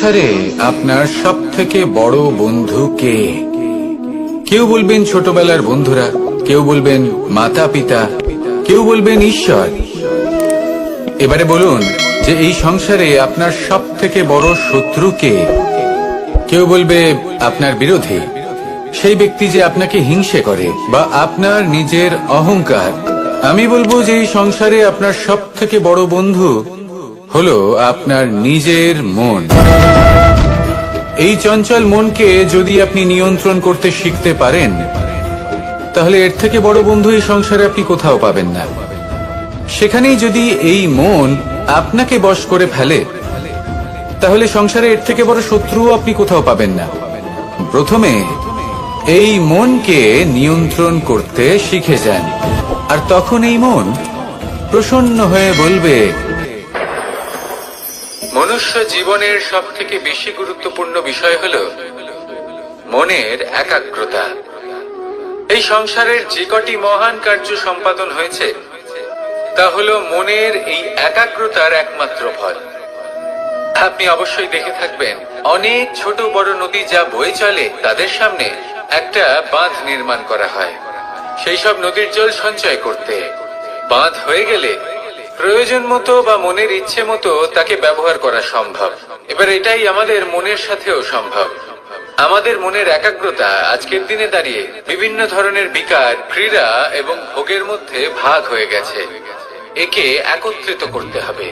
সংসারে আপনার সব থেকে বড় বন্ধু কে? কেউ বলবেন ছোটবেলার বন্ধুরা, কেউ বলবেন মাতা পিতা, কেউ বলবেন ঈশ্বর। এবারে বলুন যে এই সংসারে আপনার সব থেকে বড় শত্রু কে? কেউ বলবে আপনার বিরোধী, সেই ব্যক্তি যে আপনাকে হিংসে করে, বা আপনার নিজের অহংকার। আমি বলবো যে এই সংসারে আপনার সব থেকে বড় বন্ধু হলো আপনার নিজের মন। এই চঞ্চল মনকে যদি আপনি নিয়ন্ত্রণ করতে শিখতে পারেন, তাহলে এর থেকে বড় বন্ধু এই সংসারে আপনি কোথাও পাবেন না। সেখানেই যদি এই মন আপনাকে বশ করে ফেলে, তাহলে সংসারে এর থেকে বড় শত্রুও আপনি কোথাও পাবেন না। প্রথমে এই মনকে নিয়ন্ত্রণ করতে শিখে যান, আর তখন এই মন প্রসন্ন হয়ে বলবে। মনুষ্য জীবনের সব থেকে বেশি গুরুত্বপূর্ণ বিষয় হল মনের একাগ্রতা। এই সংসারের যে কটি মহান কার্য সম্পাদন হয়েছে তা হল মনের এই একাগ্রতার একমাত্র ফল। আপনি অবশ্যই দেখে থাকবেন, অনেক ছোট বড় নদী যা বয়ে চলে তাদের সামনে একটা বাঁধ নির্মাণ করা হয় সেই সব নদীর জল সঞ্চয় করতে। বাঁধ হয়ে গেলে প্রয়োজন মতো বা মনের ইচ্ছে মতো তাকে ব্যবহার করা সম্ভব। এবার এটাই আমাদের মনের সাথেও সম্ভব। আমাদের মনের একাগ্রতা আজকের দিনে দাঁড়িয়ে বিভিন্ন ধরনের বিকার, ক্রীড়া এবং ভোগের মধ্যে ভাগ হয়ে গেছে। একে একত্রিত করতে হবে,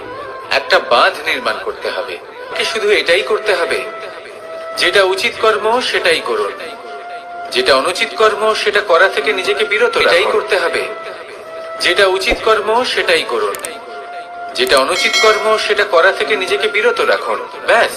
একটা বাঁধ নির্মাণ করতে হবে। একে শুধু এটাই করতে হবে, যেটা উচিত কর্ম সেটাই করুন, যেটা অনুচিত কর্ম সেটা করা থেকে নিজেকে বিরত রাখুন। এটাই করতে হবে, যেটা উচিত কর্ম সেটাই করুন, যেটা অনুচিত কর্ম সেটা করা থেকে নিজেকে বিরত রাখুন। ব্যাস,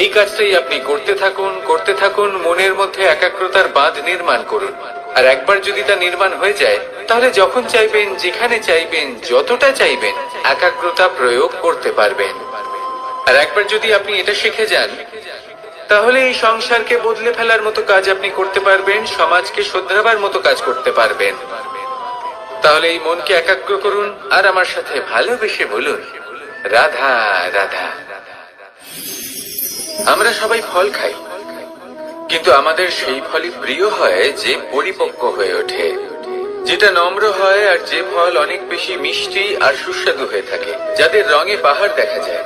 এই কাজটাই আপনি করতে থাকুন, করতে থাকুন। মনের মধ্যে একাগ্রতার বাঁধ নির্মাণ করুন। আর একবার যদি তা নির্মাণ হয়ে যায়, তাহলে যখন চাইবেন, যেখানে চাইবেন, যতটা চাইবেন একাগ্রতা প্রয়োগ করতে পারবেন। আর একবার যদি আপনি এটা শিখে যান, তাহলে এই সংসারকে বদলে ফেলার মতো কাজ আপনি করতে পারবেন, সমাজকে শোধরাবার মতো কাজ করতে পারবেন। তাহলে এই মনকে একাগ্র করুন আর আমার সাথে ভালোবেসে বলুন, রাধা রাধা। আমরা সবাই ফল খাই, কিন্তু আমাদের সেই ফলই প্রিয় হয় যে পরিপক্ক হয়ে ওঠে, যেটা নম্র হয়, আর যে ফল অনেক বেশি মিষ্টি আর সুস্বাদু হয়ে থাকে, যাদের রঙে পাহাড় দেখা যায়।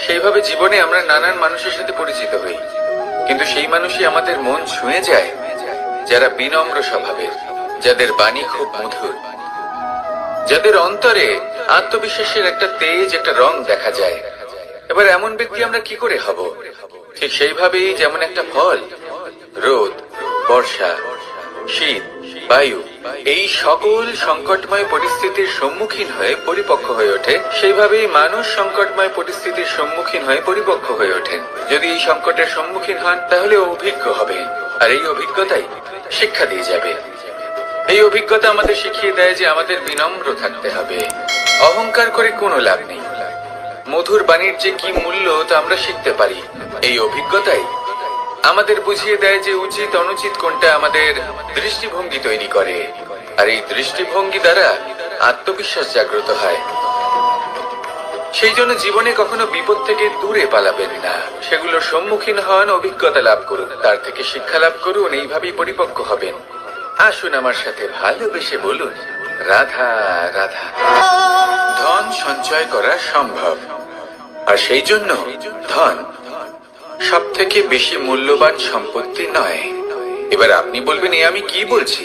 সেইভাবে জীবনে আমরা নানান মানুষের সাথে পরিচিত হই, কিন্তু সেই মানুষই আমাদের মন ছুঁয়ে যায় যারা বিনম্র স্বভাবের, যাদের বাণী খুব মধুর, যাদের অন্তরে আত্মবিশ্বাসের একটা তেজ, একটা রং দেখা যায়। এবার এমন ব্যক্তি আমরা কি করে হব? ঠিক সেইভাবেই যেমন একটা ফল রোদ, বর্ষা, শীত, বায়ু এই সকল সংকটময় পরিস্থিতির সম্মুখীন হয়ে পরিপক্ক হয়ে ওঠে, সেইভাবেই মানুষ সংকটময় পরিস্থিতির সম্মুখীন হয়ে পরিপক্ক হয়ে ওঠেন। যদি এই সংকটের সম্মুখীন হন, তাহলে অভিজ্ঞ হবেন, আর এই অভিজ্ঞতাই শিক্ষা দিয়ে যাবে। এই অভিজ্ঞতা আমাদের শিখিয়ে দেয় যে আমাদের বিনম্র থাকতে হবে। অহংকার করে কোনো লাভ নেই। মধুর বাণীর যে কি মূল্য তা আমরা শিখতে পারি। এই অভিজ্ঞতাই আমাদের বুঝিয়ে দেয় যে উচিত অনুচিত কোনটা, আমাদের দৃষ্টিভঙ্গি তৈরি করে, আর এই দৃষ্টিভঙ্গি দ্বারা আত্মবিশ্বাস জাগ্রত হয়। সেই জন্য জীবনে কখনো বিপদ থেকে দূরে পালাবেন না, সেগুলোর সম্মুখীন হন, অভিজ্ঞতা লাভ করুন, তার থেকে শিক্ষা লাভ করুন, এইভাবেই পরিপক্ক হবেন। আসুন আমার সাথে ভালোবেসে বলুন, রাধা রাধা। ধন সঞ্চয় করা সম্ভব, আর সেই জন্য ধন সব থেকে বেশি মূল্যবান সম্পত্তি নয়। এবার আপনি বলবেন, এ আমি কি বলছি?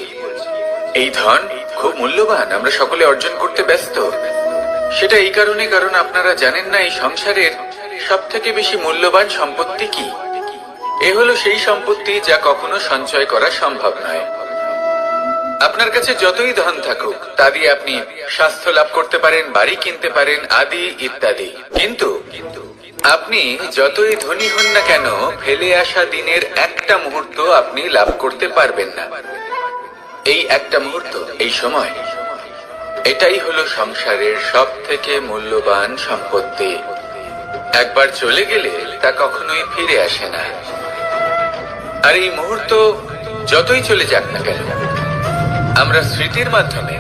এই ধন খুব মূল্যবান, আমরা সকলে অর্জন করতে ব্যস্ত। সেটা এই কারণে, কারণ আপনারা জানেন না এই সংসারের সব থেকে বেশি মূল্যবান সম্পত্তি কি। এ হলো সেই সম্পত্তি যা কখনো সঞ্চয় করা সম্ভব নয়। আপনার কাছে যতই ধন থাকুক, তা দিয়ে আপনি স্বাস্থ্য লাভ করতে পারেন, বাড়ি কিনতে পারেন, আদি ইত্যাদি, কিন্তু আপনি যতই ধনী হন না কেন, ফেলে আসা দিনের একটা মুহূর্ত আপনি লাভ করতে পারবেন না। এই একটা মুহূর্ত, এই সময়, এটাই হলো সংসারের সব থেকে মূল্যবান সম্পত্তি। একবার চলে গেলে তা কখনোই ফিরে আসে না। আর এই মুহূর্ত যতই চলে যাক না কেন, আমরা স্মৃতির মাধ্যমে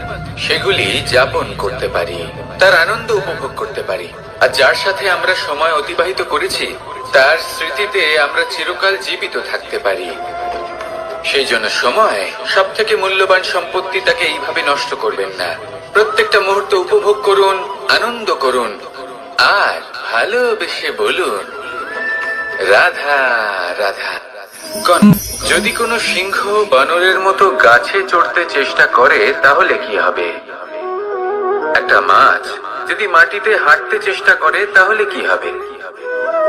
সেগুলি যাপন করতে পারি, তার আনন্দ উপভোগ করতে পারি। আর যার সাথে আমরা সময় অতিবাহিত করেছি তার স্মৃতিতে আমরা চিরকাল জীবিত থাকতে পারি। সেই জন্য সময় সব থেকে মূল্যবান সম্পত্তি, তাকে এইভাবে নষ্ট করবেন না। প্রত্যেকটা মুহূর্ত উপভোগ করুন, আনন্দ করুন, আর ভালোবেসে বলুন রাধা রাধা। যদি কোনো সিংহ বানরের মতো গাছে চড়তে চেষ্টা করে তাহলে কি হবে? একটা মাছ যদি মাটিতে হাঁটতে চেষ্টা করে তাহলে কি হবে?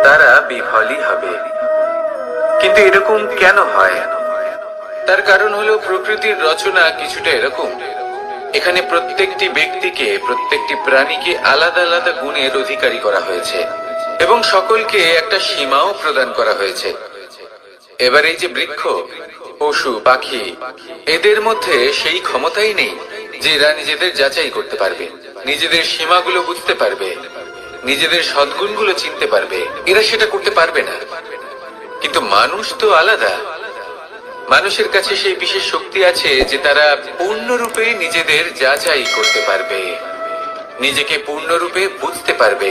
তারা বিফলই হবে। কিন্তু এরকম কেন হয়? তার কারণ হলো প্রকৃতির রচনা কিছুটা এরকম। এখানে প্রত্যেকটি ব্যক্তিকে, প্রত্যেকটি প্রাণীকে আলাদা আলাদা গুণের অধিকারী করা হয়েছে এবং সকলকে একটা সীমাও প্রদান করা হয়েছে। এবার এই যে বৃক্ষ, পশু, পাখি, এদের মধ্যে সেই ক্ষমতাই নেই যে এরা নিজেদের যাচাই করতে পারবে, নিজেদের সীমাগুলো বুঝতে পারবে, নিজেদের সদ্গুণগুলো চিনতে পারবে। এরা সেটা করতে পারবে না। কিন্তু মানুষ তো আলাদা। মানুষের কাছে সেই বিশেষ শক্তি আছে যে তারা পূর্ণরূপে নিজেদের যাচাই করতে পারবে, নিজেকে পূর্ণরূপে বুঝতে পারবে,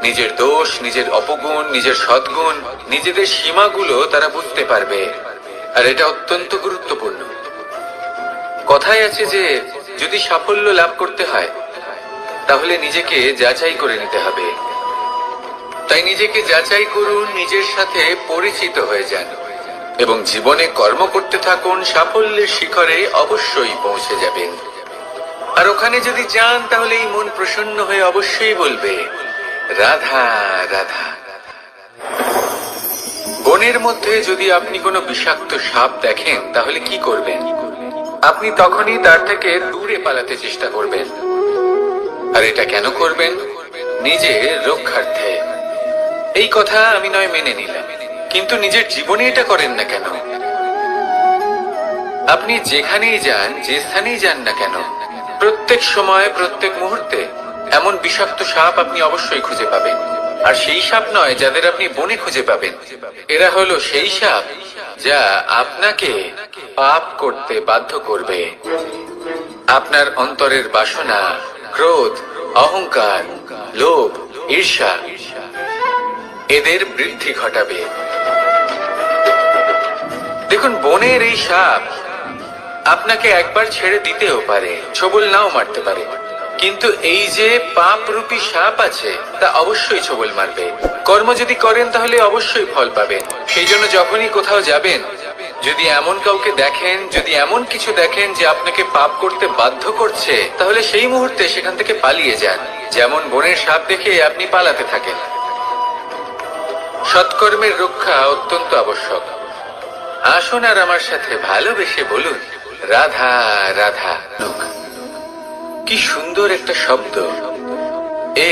নিজের দোষ, নিজের অপগুণ, নিজের সদ্গুণ, নিজেদের সীমাগুলো তারা বুঝতে পারবে। আর এটা অত্যন্ত গুরুত্বপূর্ণ। কথায় আছে যে যদি সাফল্য লাভ করতে হয় তাহলে নিজেকে যাচাই করে নিতে হবে। তাই নিজেকে যাচাই করুন, নিজের সাথে পরিচিত হয়ে যান এবং জীবনে কর্ম করতে থাকুন। সাফল্যের শিখরে অবশ্যই পৌঁছে যাবেন। আর ওখানে যদি যান তাহলে এই মন প্রসন্ন হয়ে অবশ্যই বলবে রাধা রাধা। বনের মধ্যে যদি আপনি কোনো বিষাক্ত সাপ দেখেন তাহলে কি করবেন? আপনি তখনই তার থেকে দূরে পালাতে চেষ্টা করবেন। আর এটা কেন করবেন? নিজের রক্ষার্থে। এই কথা আমি নয় মেনে নিলাম, কিন্তু নিজের জীবনে এটা করেন না কেন? আপনি যেখানেই যান, যে স্থানেই যান না কেন, প্রত্যেক সময়, প্রত্যেক মুহূর্তে এমন বিষাক্ত সাপ আপনি অবশ্যই খুঁজে পাবেন। আর সেই সাপ নয় যাদের আপনি বনে খুঁজে পাবেন, এরা হলো সেই সাপ যা আপনাকে পাপ করতে বাধ্য করবে। আপনার অন্তরের বাসনা, ক্রোধ, অহংকার, লোভ, ঈর্ষা, এদের বৃদ্ধি ঘটাবে। দেখুন, বনের এই সাপ আপনাকে একবার ছেড়ে দিতেও পারে, ছোবল নাও মারতে পারে, কিন্তু এই যে পাপ রূপী সাপ আছে তা অবশ্যই ছোবল মারবে। কর্ম যদি করেন তাহলে অবশ্যই ফল পাবেন। সেই জন্য যখনই কোথাও যাবেন, যদি এমন কাউকে দেখেন, যদি এমন কিছু দেখেন যে আপনাকে পাপ করতে বাধ্য করছে, তাহলে সেই মুহূর্তে সেখান থেকে পালিয়ে যান। যেমন বনের সাপ দেখে আপনি পালাতে থাকেন। সৎকর্মের রক্ষা অত্যন্ত আবশ্যক। আসুন আর আমার সাথে ভালোবেসে বলুন রাধা রাধা। কি সুন্দর একটা শব্দ।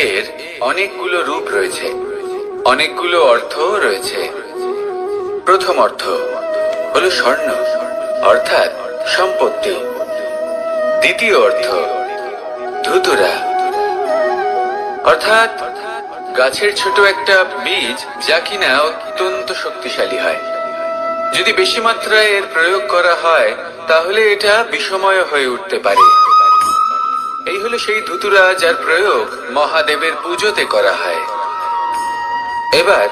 এর অনেকগুলো রূপ রয়েছে, অনেকগুলো অর্থ রয়েছে। প্রথম অর্থ হলো স্বর্ণ, অর্থাৎ সম্পত্তি। দ্বিতীয় অর্থ ধুতুরা, অর্থাৎ গাছের ছোট একটা বীজ যা কিনা অত্যন্ত শক্তিশালী হয়। যদি বেশি মাত্রায় এর প্রয়োগ করা হয় তাহলে এটা বিষময় হয়ে উঠতে পারে। এই হলো সেই ধুতুরা যার প্রয়োগ মহাদেবের পুজোতে করা হয়। এবার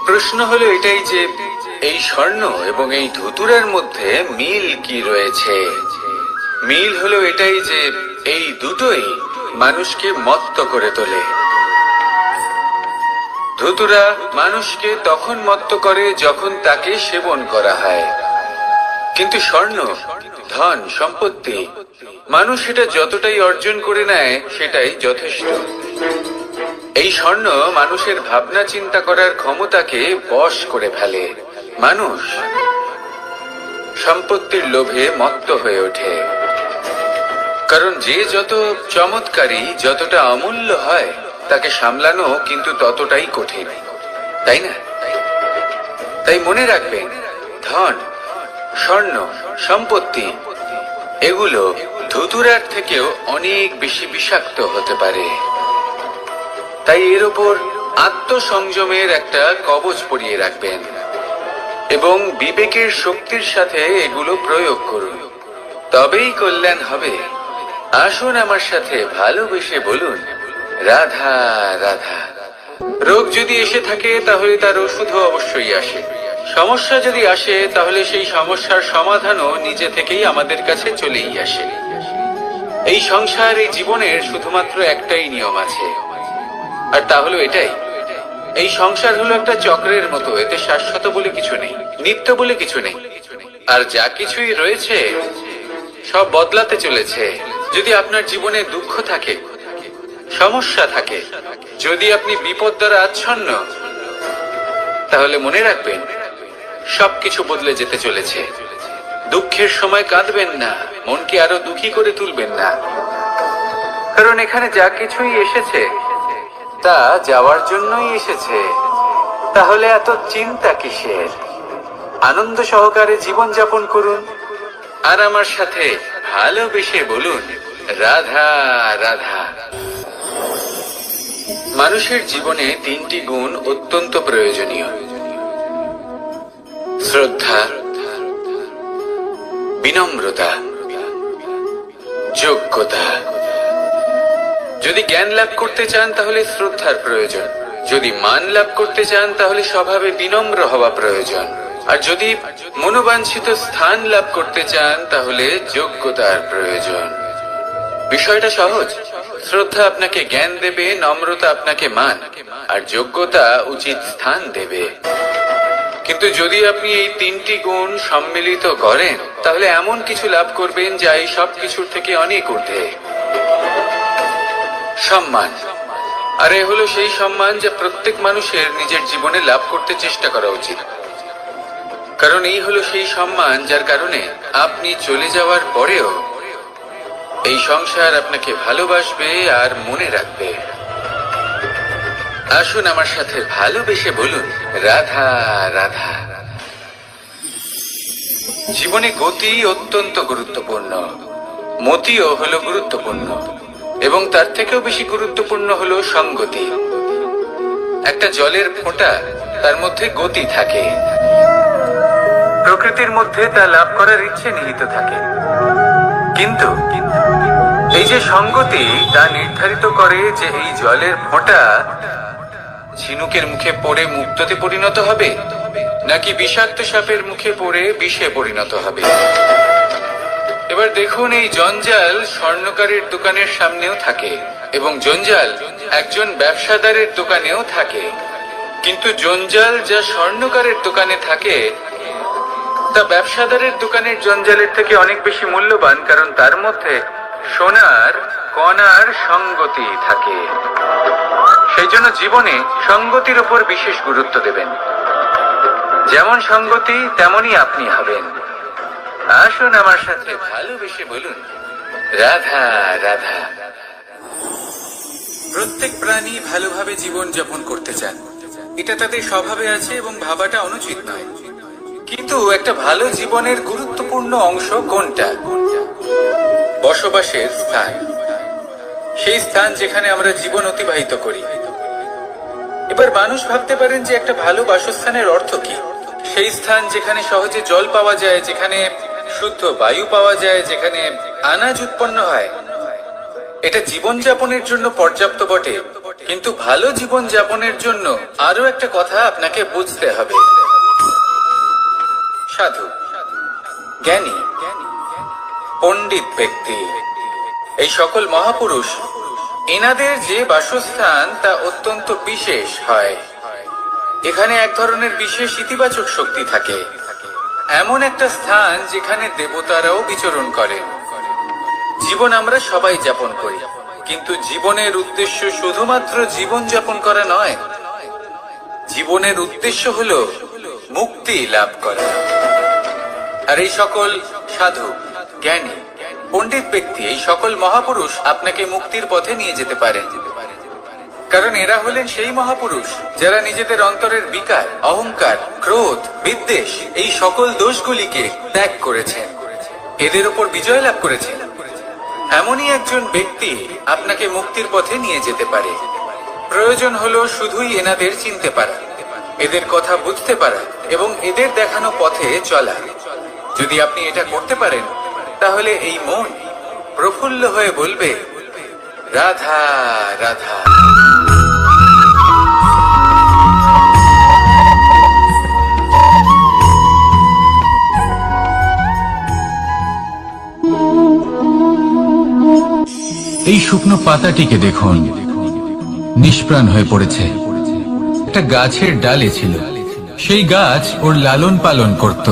প্রশ্ন হলো এটাই যে এই স্বর্ণ এবং এই ধুতুরার মধ্যে মিল কি রয়েছে? মিল হলো এটাই যে এই দুটোই মানুষকে মত্ত করে তোলে। ধুতুরা মানুষকে তখন মত্ত করে যখন তাকে সেবন করা হয়, কিন্তু স্বর্ণ, ধন, সম্পত্তি, মানুষ সেটা যতটাই অর্জন করে নেয় সেটাই যথেষ্ট। এই স্বর্ণ মানুষের ভাবনা চিন্তা করার ক্ষমতাকে বশ করে ফেলে। মানুষ সম্পত্তির লোভে মত্ত হয়ে ওঠে, কারণ যে যত চমৎকারী, যতটা অমূল্য হয় তাকে সামলানো কিন্তু ততটাই কঠিন, তাই না? তাই মনে রাখবেন, ধন, স্বর্ণ, সম্পত্তি এগুলো ধুতুরার থেকেও অনেক বেশি বিষাক্ত হতে পারে। তাই এর ওপর আত্মসংযমের একটা কবচ পরিয়ে রাখবেন এবং বিবেকের শক্তির সাথে এগুলো প্রয়োগ করুন, তবেই কল্যাণ হবে। আসুন আমার সাথে ভালোবেসে বলুন রাধা রাধা। রোগ যদি এসে থাকে তাহলে তার ওষুধও অবশ্যই আসে। সমস্যা যদি আসে তাহলে সেই সমস্যার সমাধানও নিজে থেকেই আমাদের কাছে চলেই আসে। এই সংসার, এই জীবনের শুধুমাত্র একটাই নিয়ম আছে, আর তা হলো এটাই, এই সংসার হলো একটা চক্রের মতো। এতে শাশ্বত বলে কিছু নেই, নিত্য বলে কিছু নেই, আর যা কিছুই রয়েছে সব বদলাতে চলেছে। যদি আপনার জীবনে দুঃখ থাকে, সমস্যা থাকে, যদি আপনি বিপদ দ্বারা আচ্ছন্ন, তাহলে মনে রাখবেন সবকিছু বদলে যেতে চলেছে। দুঃখের সময় কাঁদবেন না, মনকে আরো দুঃখী করে তুলবেন না, কারণ এখানে যা কিছুই এসেছে তা যাওয়ার জন্যই এসেছে। তাহলে এত চিন্তা কিসের? আনন্দ সহকারে জীবন যাপন করুন, আর আমার সাথে ভালোবেসে বলুন রাধা রাধা। মানুষের জীবনে তিনটি গুণ অত্যন্ত প্রয়োজনীয়: শ্রদ্ধা, বিনম্রতা, যোগ্যতা। যদি জ্ঞান লাভ করতে চান তাহলে শ্রদ্ধার প্রয়োজন, যদি মান লাভ করতে চান তাহলে স্বভাবে বিনম্র হওয়া প্রয়োজন, আর যদি মনোবাঞ্ছিত স্থান লাভ করতে চান তাহলে যোগ্যতার প্রয়োজন। বিষয়টা সহজ। শ্রদ্ধা আপনাকে জ্ঞান দেবে, নম্রতা আপনাকে মান, আর যোগ্যতা উচিত স্থান দেবে। কিন্তু যদি আপনি এই তিনটি গুণ সম্মিলিত করেন তাহলে এমন কিছু লাভ করবেন যা এই সব কিছুর থেকে অনেক ঊর্ধ্বে। সম্মান। আর এ হলো সেই সম্মান যা প্রত্যেক মানুষের নিজের জীবনে লাভ করতে চেষ্টা করা উচিত, কারণ এই হলো সেই সম্মান যার কারণে আপনি চলে যাওয়ার পরেও এই সংসার আপনাকে ভালোবাসবে আর মনে রাখবে। আসুন আমার সাথে ভালোবেসে বলুন রাধা রাধা। জীবনে গতি অত্যন্ত গুরুত্বপূর্ণ, মতিও হলো গুরুত্বপূর্ণ, এবং তার থেকেও বেশি গুরুত্বপূর্ণ হলো সঙ্গতি। একটা জলের ফোঁটা, তার মধ্যে গতি থাকে, প্রকৃতির মধ্যে তা লাভ করার ইচ্ছে নিহিত থাকে, কিন্তু এই যে সঙ্গতি তা নির্ধারিত করে যে এই জলের ফোঁটা ঝিনুকের মুখে পড়ে মুক্ততে পরিণত হবে নাকি বিষাক্ত সাপের মুখে পড়ে বিষে পরিণত হবে। এবার দেখুন, এই জঞ্জাল স্বর্ণকারের দোকানের সামনেও থাকে, এবং জঞ্জাল একজন ব্যবসাদারের দোকানেও থাকে, কিন্তু জঞ্জাল যা স্বর্ণকারের দোকানে থাকে তা ব্যবসাদারের দোকানের জঞ্জালের থেকে অনেক বেশি মূল্যবান, কারণ তার মধ্যে সোনার কণার সঙ্গতি থাকে। সেই জন্য জীবনে সঙ্গতির উপর বিশেষ গুরুত্ব দেবেন। যেমন সঙ্গতি তেমনই আপনি হবেন। আসুন আমার সাথে ভালোবেসে বলুন রাধা রাধা। প্রত্যেক প্রাণী ভালোভাবে জীবন যাপন করতে চান, এটা তাদের স্বভাবে আছে এবং ভাবাটা অনুচিত নয়। কিন্তু একটা ভালো জীবনের গুরুত্বপূর্ণ অংশ কোনটা? বসবাসের স্থান, সেই স্থান যেখানে আমরা জীবন অতিবাহিত করি। এবার মানুষ ভাবতে পারেন যে একটা ভালো বাসস্থানের অর্থ কি? সেই স্থান যেখানে সহজে জল পাওয়া যায়, যেখানে শুদ্ধ বায়ু পাওয়া যায়, যেখানে আনাজ উৎপন্ন হয়। এটা জীবনযাপনের জন্য পর্যাপ্ত বটে, কিন্তু ভালো জীবন যাপনের জন্য আরো একটা কথা আপনাকে বুঝতে হবে। সাধু, জ্ঞানী, পণ্ডিত ব্যক্তি, এই সকল মহাপুরুষ, এনাদের যে বাসস্থান তা অত্যন্ত বিশেষ হয়। এখানে এক ধরনের বিশেষ ইতিবাচক শক্তি থাকে, এমন একটা স্থান যেখানে দেবতারাও বিচরণ করেন। জীবন আমরা সবাই যাপন করি, কিন্তু জীবনের উদ্দেশ্য শুধুমাত্র জীবন যাপন করা নয়। জীবনের উদ্দেশ্য হলো মুক্তি লাভ করা। আর এই সকল সাধু, জ্ঞানী, পণ্ডিত ব্যক্তি, এই সকল মহাপুরুষ আপনাকে মুক্তির পথে নিয়ে যেতে পারেন, কারণ এরা হলেন সেই মহাপুরুষ যারা নিজেদের অন্তরের বিকার, অহংকার, ক্রোধ, বিদ্বেষ এই সকল দোষগুলিকে ত্যাগ করেছেন, এদের উপর বিজয় লাভ করেছেন। এমনই একজন ব্যক্তি আপনাকে মুক্তির পথে নিয়ে যেতে পারে। প্রয়োজন হলো শুধুই এনাদের চিনতে পারা, এদের কথা বুঝতে পারা এবং এদের দেখানো পথে চলা। যদি আপনি এটা করতে পারেন তাহলে এই মন প্রফুল্ল হয়ে বলবে রাধা রাধা। শুকনো পাতাটিকে দেখুন, নিষ্প্রাণ হয়ে পড়েছে। একটা গাছের ডালে ছিল, সেই গাছ ওর লালন পালন করত।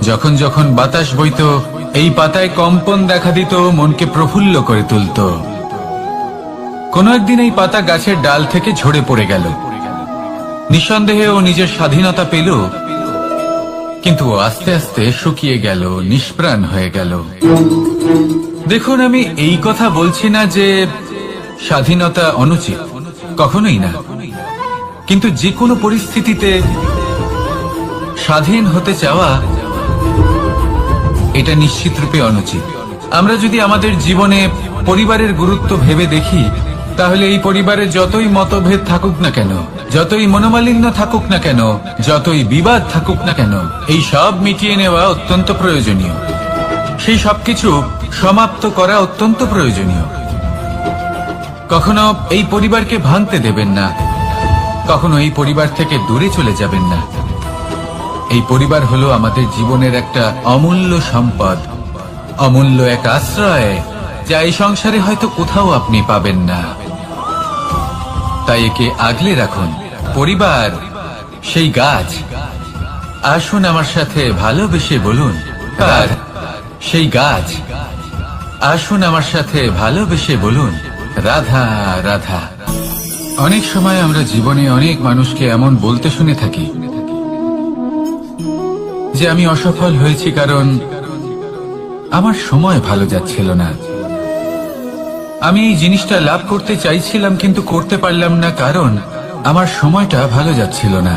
যখন যখন বাতাস বইত, এই পাতায় কম্পন দেখা দিত, মনকে প্রফুল্ল করে তুলত। কোনো একদিন এই পাতা গাছের ডাল থেকে ঝরে পড়ে গেল। নিঃসন্দেহে ও নিজের স্বাধীনতা পেল, কিন্তু ও আস্তে আস্তে শুকিয়ে গেল, নিষ্প্রাণ হয়ে গেল। দেখুন, আমি এই কথা বলছি না যে স্বাধীনতা অনুচিত, কখনোই না। কিন্তু যে কোনো পরিস্থিতিতে স্বাধীন হতে চাওয়া এটা নিশ্চিত রূপে অনুচিত। আমরা যদি আমাদের জীবনে পরিবারের গুরুত্ব ভেবে দেখি, তাহলে এই পরিবারে যতই মতভেদ থাকুক না কেন, যতই মনোমালিন্য থাকুক না কেন, যতই বিবাদ থাকুক না কেন, এই সব মিটিয়ে নেওয়া অত্যন্ত প্রয়োজনীয়। সেই সবকিছু সমাপ্ত করা অত্যন্ত প্রয়োজনীয়। কখনো এই পরিবারকে ভাঙতে দেবেন না, কখনো এই পরিবার থেকে দূরে চলে যাবেন না। এই পরিবার হলো আমাদের জীবনের একটা অমূল্য সম্পদ, অমূল্য এক আশ্রয়, যা এই সংসারে হয়তো কোথাও আপনি পাবেন না। তাই একে আগলে রাখুন। পরিবার সেই গাছ। আসুন আমার সাথে ভালোবেসে বলুন, আর সেই গাছ। আসুন আমার সাথে ভালোবেসে বলুন, রাধা রাধা। অনেক সময় আমরা জীবনে অনেক মানুষকে এমন বলতে শুনে থাকি যে আমি অসফল হয়েছি কারণ আমার সময় ভালো যাচ্ছিল না। আমি এই জিনিসটা লাভ করতে চাইছিলাম কিন্তু করতে পারলাম না কারণ আমার সময়টা ভালো যাচ্ছিল না।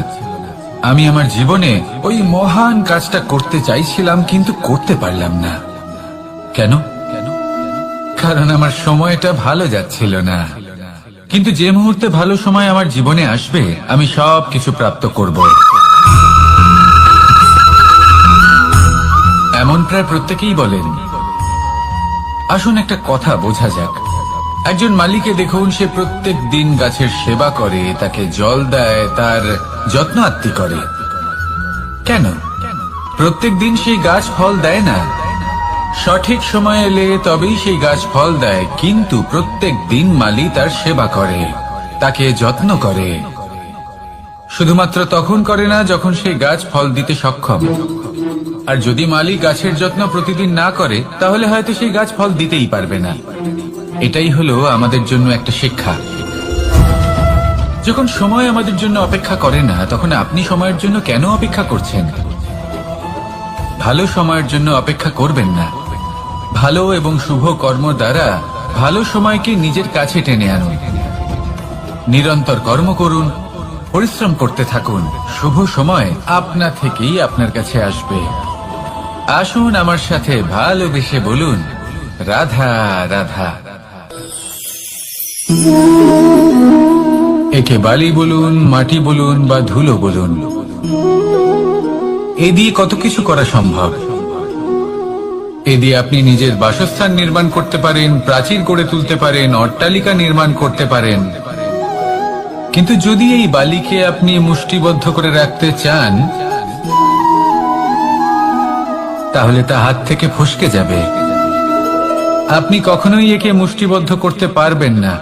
আমি আমার জীবনে ওই মহান কাজটা করতে চাইছিলাম কিন্তু করতে পারলাম না। কেন? কারণ আমার সময়টা ভালো যাচ্ছিল না। কিন্তু যে মুহূর্তে ভালো সময় আমার জীবনে আসবে, আমি সব কিছু প্রাপ্ত করব। এমন প্রায় প্রত্যেকেই বলেন। আসুন একটা কথা বোঝা যাক। একজন মালিকে দেখুন, সে প্রত্যেক দিন গাছের সেবা করে, তাকে জল দেয়, তার যত্ন আত্তি করে। কেন? প্রত্যেক দিন সেই গাছ ফল দেয় না। সঠিক সময় এলে তবেই সেই গাছ ফল দেয়, কিন্তু প্রত্যেক দিন মালি তার সেবা করে, তাকে যত্ন করে। শুধুমাত্র তখন করে না যখন সেই গাছ ফল দিতে সক্ষম। আর যদি মালি গাছের যত্ন প্রতিদিন না করে, তাহলে হয়তো সেই গাছ ফল দিতেই পারবে না। এটাই হলো আমাদের জন্য একটা শিক্ষা। যখন সময় আমাদের জন্য অপেক্ষা করে না, তখন আপনি সময়ের জন্য কেন অপেক্ষা করছেন? ভালো সময়ের জন্য অপেক্ষা করবেন না। ভালো এবং শুভ কর্ম দ্বারা ভালো সময়কে নিজের কাছে টেনে আনুন। নিরন্তর কর্ম করুন, পরিশ্রম করতে থাকুন। শুভ সময় আপনা থেকেই আপনার কাছে আসবে। আসুন আমার সাথে ভালোবেসে বলুন, রাধা রাধা। একে বালি বলুন, মাটি বলুন বা ধুলো বলুন, এ দিয়ে কত কিছু করা সম্ভব। এ দিয়ে আপনি নিজের বাসস্থান নির্মাণ করতে পারেন, প্রাচীর গড়ে তুলতে পারেন, অট্টালিকা নির্মাণ করতে পারেন। কিন্তু যদি এই বালিকে আপনি মুষ্টিবদ্ধ করে রাখতে চান, তাহলে তা হাত থেকে ফসকে যাবে। আপনি কখনোই একে মুষ্টিবদ্ধ করতে পারবেন না।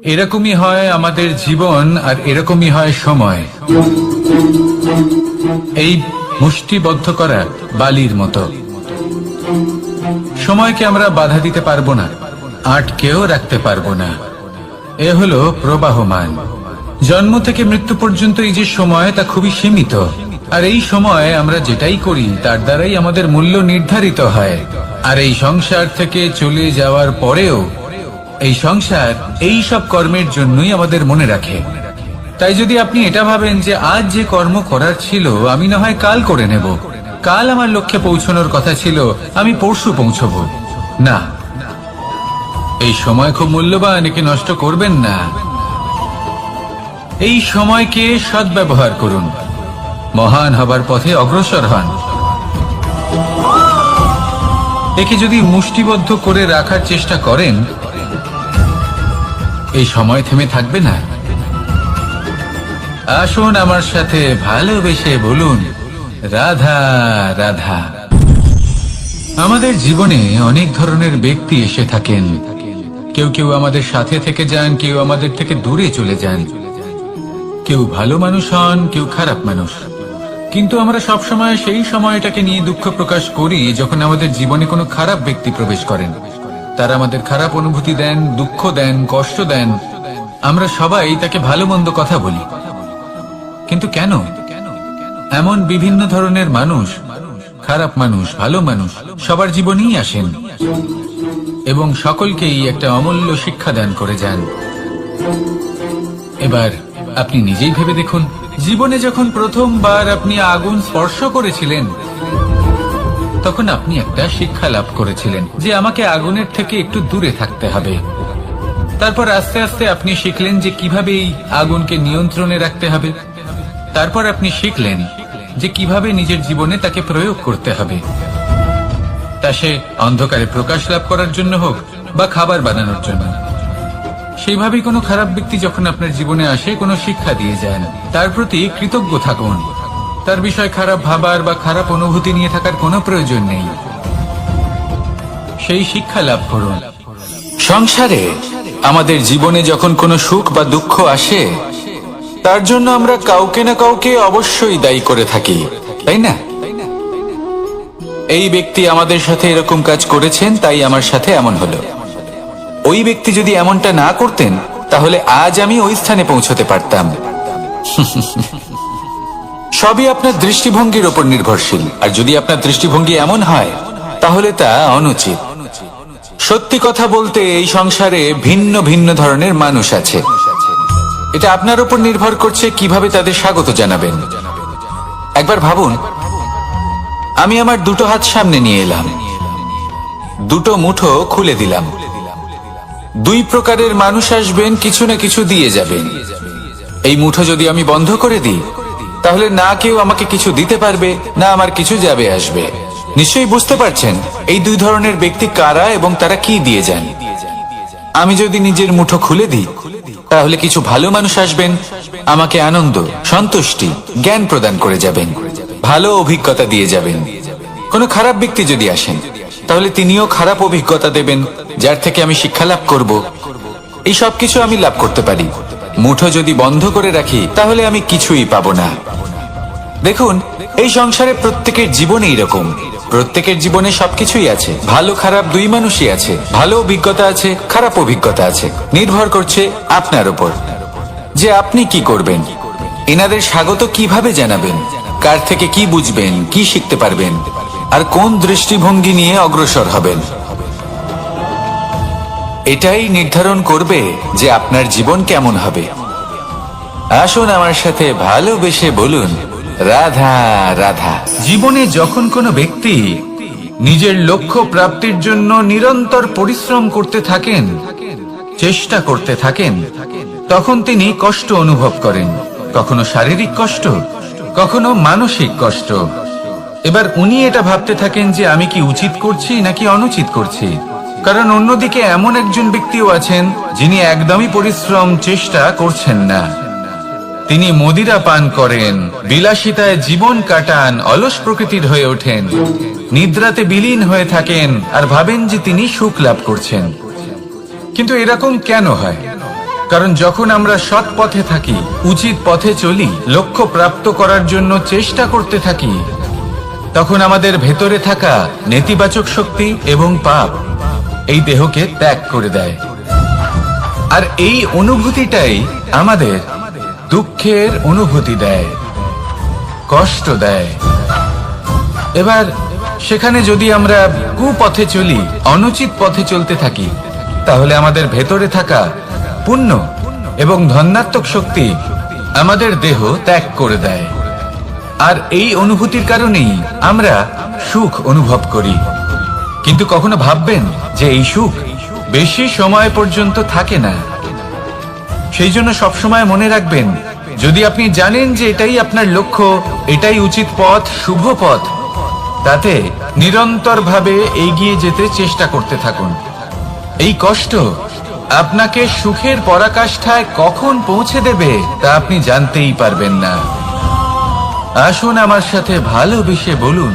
এরকমই হয় আমাদের জীবন, আর এরকমই হয় সময়। এই মুষ্টিবদ্ধ করা বালির মতো। সময়কে আমরা বাধা দিতে পারবো না, আটকেও রাখতে পারবো না। এ হলো প্রবাহমান। জন্ম থেকে মৃত্যু পর্যন্ত এই যে সময়, তা খুবই সীমিত। আর এই সময় আমরা যেটাই করি তার দ্বারাই আমাদের মূল্য নির্ধারিত হয়। আর এই সংসার থেকে চলে যাওয়ার পরেও এই সংসার এই সব কর্মের জন্যই আমাদের মনে রাখে। তাই যদি আপনি এটা ভাবেন যে আজ যে কর্ম করার ছিল আমি না হয় কাল করে নেব, কাল আমার লক্ষ্যে পৌঁছানোর কথা ছিল আমি পরশু পৌঁছবো, না, এই সময় খুব মূল্যবান, একে নষ্ট করবেন না। এই সময়কে সদ্ব্যবহার করুন, মহান হবার পথে অগ্রসর হন। একে যদি মুষ্টিবদ্ধ করে রাখার চেষ্টা করেন, এই সময় থেমে থাকবে না। আসুন আমার সাথে ভালোবেসে বলুন, রাধা রাধা। আমাদের জীবনে অনেক ধরনের ব্যক্তি এসে থাকেন, কেউ কেউ আমাদের সাথে থেকে যান, কেউ আমাদের থেকে দূরে চলে যান। কেউ ভালো মানুষ হন, কেউ খারাপ মানুষ। কিন্তু আমরা সবসময় সেই সময়টাকে নিয়ে দুঃখ প্রকাশ করি যখন আমাদের জীবনে কোনো খারাপ ব্যক্তি প্রবেশ করেন। তারা আমাদের খারাপ অনুভূতি দেন, দুঃখ দেন, কষ্ট দেন। আমরা সবাই তাকে ভালো মন্দ কথা বলি। কিন্তু কেন? এমন বিভিন্ন ধরনের মানুষ, খারাপ মানুষ, ভালো মানুষ সবার জীবনেই আসেন এবং সকলকেই একটা অমূল্য শিক্ষা দান করে যান। এবার আপনি নিজেই ভেবে দেখুন, জীবনে যখন প্রথমবার আপনি আগুন স্পর্শ করেছিলেন, তখন আপনি একটা শিক্ষা লাভ করেছিলেন যে আমাকে আগুনের থেকে একটু দূরে থাকতে হবে। তারপর আস্তে আস্তে আপনি শিখলেন যে কিভাবে এই আগুনকে নিয়ন্ত্রণে রাখতে হবে। তারপর আপনি শিখলেন যে কিভাবে নিজের জীবনে তাকে প্রয়োগ করতে হবে, তা সে অন্ধকারে প্রকাশ লাভ করার জন্য হোক বা খাবার বানানোর জন্য। সেইভাবেই কোনো খারাপ ব্যক্তি যখন আপনার জীবনে আসে, কোনো শিক্ষা দিয়ে যান, তার প্রতি কৃতজ্ঞ থাকুন। তার বিষয় খারাপ ভাবার বা খারাপ অনুভূতি নিয়ে থাকার কোনো প্রয়োজন নেই। সেই শিক্ষা লাভ করুন। সংসারে আমাদের জীবনে যখন কোনো সুখ বা দুঃখ আসে, তার জন্য আমরা কাউকে না কাউকে অবশ্যই দায়ী করে থাকি, তাই না? এই ব্যক্তি আমাদের সাথে এরকম কাজ করেছেন, তাই আমার সাথে এমন হলো। ওই ব্যক্তি যদি এমনটা না করতেন, তাহলে আজ আমি ওই স্থানে পৌঁছতে পারতাম। সবই আপনার দৃষ্টিভঙ্গির উপর নির্ভরশীল। আর যদি আপনার দৃষ্টিভঙ্গি এমন হয়, তাহলে তা অনুচিত। সত্যি কথা বলতে, এই সংসারে ভিন্ন ভিন্ন ধরনের মানুষ আছে। এটা আপনার উপর নির্ভর করছে কিভাবে তাদের স্বাগত জানাবেন। একবার ভাবুন, আমি আমার দুটো হাত সামনে নিয়ে এলাম, দুটো মুঠো খুলে দিলাম। দুই প্রকারের মানুষ আসবেন, কিছু না কিছু দিয়ে যাবেন। এই মুঠো যদি আমি বন্ধ করে দিই, তাহলে না কেউ আমাকে কিছু দিতে পারবে, না আমার কিছু যাবে আসবে। নিশ্চয়ই বুঝতে পারছেন এই দুই ধরনের ব্যক্তি কারা এবং তারা কি দিয়ে যান। আমি যদি নিজের মুঠো খুলে দিই, তাহলে কিছু ভালো মানুষ আসবেন, আমাকে আনন্দ, সন্তুষ্টি, জ্ঞান প্রদান করে যাবেন, ভালো অভিজ্ঞতা দিয়ে যাবেন। কোনো খারাপ ব্যক্তি যদি আসেন, তাহলে তিনিও খারাপ অভিজ্ঞতা দেবেন, যার থেকে আমি শিক্ষা লাভ করব। এই সব কিছু আমি লাভ করতে পারি। মুঠো যদি বন্ধ করে রাখি, তাহলে আমি কিছুই পাবো না। দেখুন, এই সংসারে প্রত্যেকের জীবনে এরকম। প্রত্যেকের জীবনে সবকিছুই আছে, ভালো খারাপ দুই মানুষই আছে। ভালো অভিজ্ঞতা আছে, খারাপ অভিজ্ঞতা আছে। নির্ভর করছে আপনার উপর যে আপনি কি করবেন। এনাদের স্বাগত কিভাবে জানাবেন, কার থেকে কি বুঝবেন, কি শিখতে পারবেন, আর কোন দৃষ্টিভঙ্গি নিয়ে অগ্রসর হবেন। এটাই নির্ধারণ করবে যে আপনার জীবন কেমন হবে। আসুন আমার সাথে ভালোবেসে বলুন, রাধা রাধা। জীবনে যখন কোনো ব্যক্তি নিজের লক্ষ্য প্রাপ্তির জন্য নিরন্তর পরিশ্রম করতে থাকেন, চেষ্টা করতে থাকেন, তখন তিনি কষ্ট অনুভব করেন। কখনো শারীরিক কষ্ট, কখনো মানসিক কষ্ট। এবার উনি এটা ভাবতে থাকেন যে আমি কি উচিত করছি নাকি অনুচিত করছি। কারণ অন্যদিকে এমন একজন ব্যক্তিও আছেন যিনি একদমই পরিশ্রম, চেষ্টা করছেন না। তিনি মদিরা পান করেন, বিলাসিতায় জীবন কাটান, অলস প্রকৃতির হয়ে ওঠেন, নিদ্রাতে বিলীন হয়ে থাকেন আর ভাবেন যে তিনি সুখ লাভ করছেন। কিন্তু এরকম কেন হয়? কারণ যখন আমরা সৎ পথে থাকি, উচিত পথে চলি, লক্ষ্য প্রাপ্ত করার জন্য চেষ্টা করতে থাকি, তখন আমাদের ভেতরে থাকা নেতিবাচক শক্তি এবং পাপ এই দেহকে ত্যাগ করে দেয়। আর এই অনুভূতিটাই আমাদের দুঃখের অনুভূতি দেয়, কষ্ট দেয়। এবার সেখানে যদি আমরা কুপথে চলি, অনুচিত পথে চলতে থাকি, তাহলে আমাদের ভেতরে থাকা পুণ্য এবং ধনাত্মক শক্তি আমাদের দেহ ত্যাগ করে দেয়। আর এই অনুভূতির কারণেই আমরা সুখ অনুভব করি। কিন্তু কখনো ভাববেন যে এই সুখ বেশি সময় পর্যন্ত থাকে না। সেই জন্য সবসময় মনে রাখবেন, যদি আপনি জানেন যে এটাই আপনার লক্ষ্য, এটাই উচিত পথ, শুভ পথ, তাতে নিরন্তরভাবে এগিয়ে যেতে চেষ্টা করতে থাকুন। এই কষ্ট আপনাকে সুখের পরাকাষ্ঠায় কখন পৌঁছে দেবে তা আপনি জানতেই পারবেন না। আসুন আমার সাথে ভালোবেসে বলুন,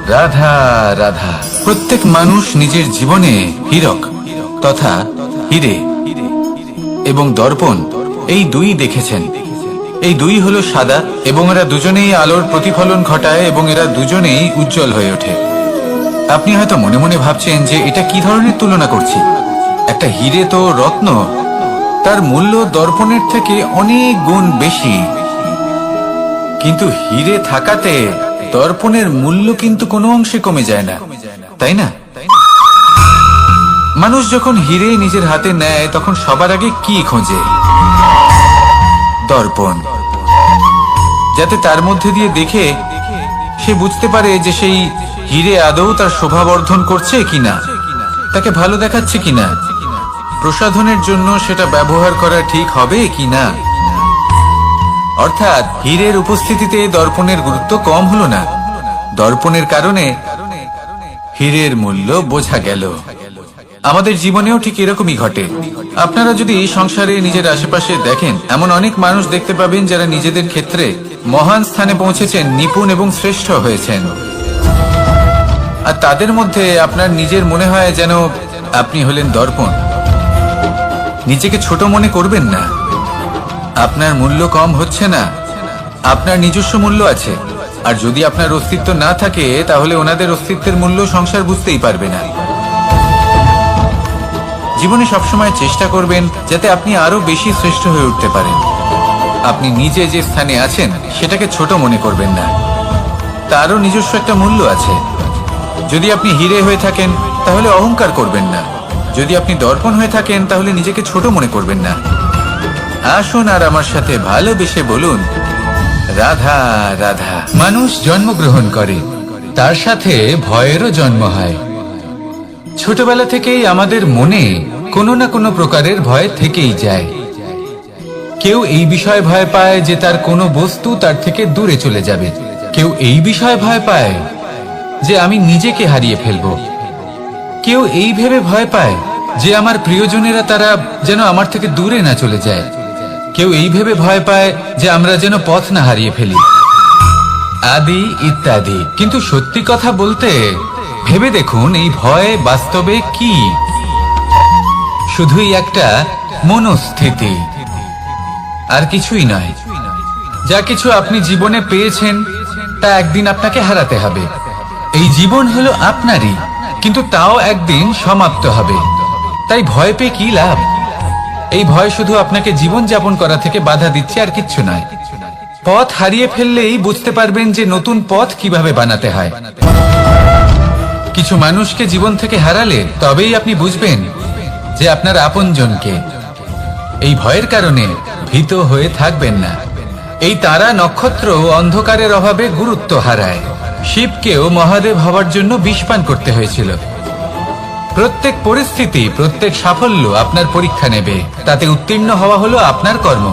রাধা রাধা। প্রত্যেক মানুষ নিজের জীবনে হীরক তথা হিরে এবং দর্পণ, এই দুই দেখেছেন। এই দুই হলো সাদা এবং এরা দুজনেই আলোর প্রতিফলন ঘটায় এবং এরা দুজনেই উজ্জ্বল হয়ে ওঠে। আপনি হয়তো মনে মনে ভাবছেন যে এটা কি ধরনের তুলনা করছি। একটা হিরে তো রত্ন, তার মূল্য দর্পণের থেকে অনেক গুণ বেশি। কিন্তু হিরে থাকাতে দর্পণের মূল্য কিন্তু কোনো অংশে কমে যায় না, তাই না? মানুষ যখন হিরে নিজের হাতে নেয় তখন সবার আগে কি খোঁজে? দর্পণ, যাতে তার মধ্যে দিয়ে দেখে সে বুঝতে পারে যে সেই হিরে আদৌ তার শোভাবর্ধন করছে কিনা, তাকে ভালো দেখাচ্ছে কিনা, প্রসাধনের জন্য সেটা ব্যবহার করা ঠিক হবে কিনা। অর্থাৎ হীরের উপস্থিতিতে দর্পণের গুরুত্ব কম হলো না, দর্পণের কারণে হীরের মূল্য বোঝা গেল। আমাদের জীবনেও ঠিক এরকমই ঘটে। আপনারা যদি সংসারে নিজের আশেপাশে দেখেন, এমন অনেক মানুষ দেখতে পাবেন যারা নিজেদের ক্ষেত্রে মহান স্থানে পৌঁছেছেন, নিপুণ এবং শ্রেষ্ঠ হয়েছেন। আর তাদের মধ্যে আপনার নিজের মনে হয় যেন আপনি হলেন দর্পণ। নিজেকে ছোট মনে করবেন না। আপনার মূল্য কম হচ্ছে না, আপনার নিজস্ব মূল্য আছে। আর যদি আপনার অস্তিত্ব না থাকে তাহলে ওনাদের অস্তিত্বের মূল্য সংসার বুঝতেই পারবে না। জীবনে সবসময় চেষ্টা করবেন যাতে আপনি আরো বেশি শ্রেষ্ঠ হয়ে উঠতে পারেন। আপনি নিজে যে স্থানে আছেন সেটাকে ছোট মনে করবেন না, তারও নিজস্ব একটা মূল্য আছে। যদি আপনি হিরে হয়ে থাকেন তাহলে অহংকার করবেন না, যদি আপনি দর্পণ হয়ে থাকেন তাহলে নিজেকে ছোট মনে করবেন না। আসুন আর আমার সাথে ভালোবেসে বলুন, রাধা রাধা। মানুষ জন্মগ্রহণ করে, তার সাথে ভয়েরও জন্ম হয়। ছোটবেলা থেকেই আমাদের মনে কোনো না কোনো প্রকারের ভয় থেকেই যায়। কেউ এই বিষয়ে ভয় পায় যে তার কোনো বস্তু তার থেকে দূরে চলে যাবে, কেউ এই বিষয়ে ভয় পায় যে আমি নিজেকে হারিয়ে ফেলবো, কেউ এই ভেবে ভয় পায় যে আমার প্রিয়জনেরা তারা যেন আমার থেকে দূরে না চলে যায়, কেউ এই ভেবে ভয় পায় যে আমরা যেন পথ না হারিয়ে ফেলি, আদি ইত্যাদি। কিন্তু সত্যি কথা বলতে ভেবে দেখুন, এই ভয় বাস্তবে কি? শুধুই একটা মনস্থিতি, আর কিছুই নয়। যা কিছু আপনি জীবনে পেয়েছেন তা একদিন আপনাকে হারাতে হবে। এই জীবন হলো আপনারই, কিন্তু তাও একদিন সমাপ্ত হবে। তাই ভয় পেয়ে কি লাভ? এই ভয় শুধু আপনাকে জীবন যাপন করা থেকে বাধা দিচ্ছে, আর কিচ্ছু নয়। পথ হারিয়ে ফেললেই বুঝতে পারবেন যে নতুন পথ কিভাবে বানাতে হয়। কিছু মানুষকে জীবন থেকে হারালে তবেই আপনি বুঝবেন যে আপনার আপনজনকে। এই ভয়ের কারণে ভীত হয়ে থাকবেন না। এই তারা নক্ষত্র অন্ধকারের অভাবে গুরুত্ব হারায়। শিবকেও মহাদেব হওয়ার জন্য বিষপান করতে হয়েছিল। প্রত্যেক পরিস্থিতি, প্রত্যেক সাফল্য আপনার পরীক্ষা নেবে, তাতে উত্তীর্ণ হওয়া হলো আপনার কর্ম।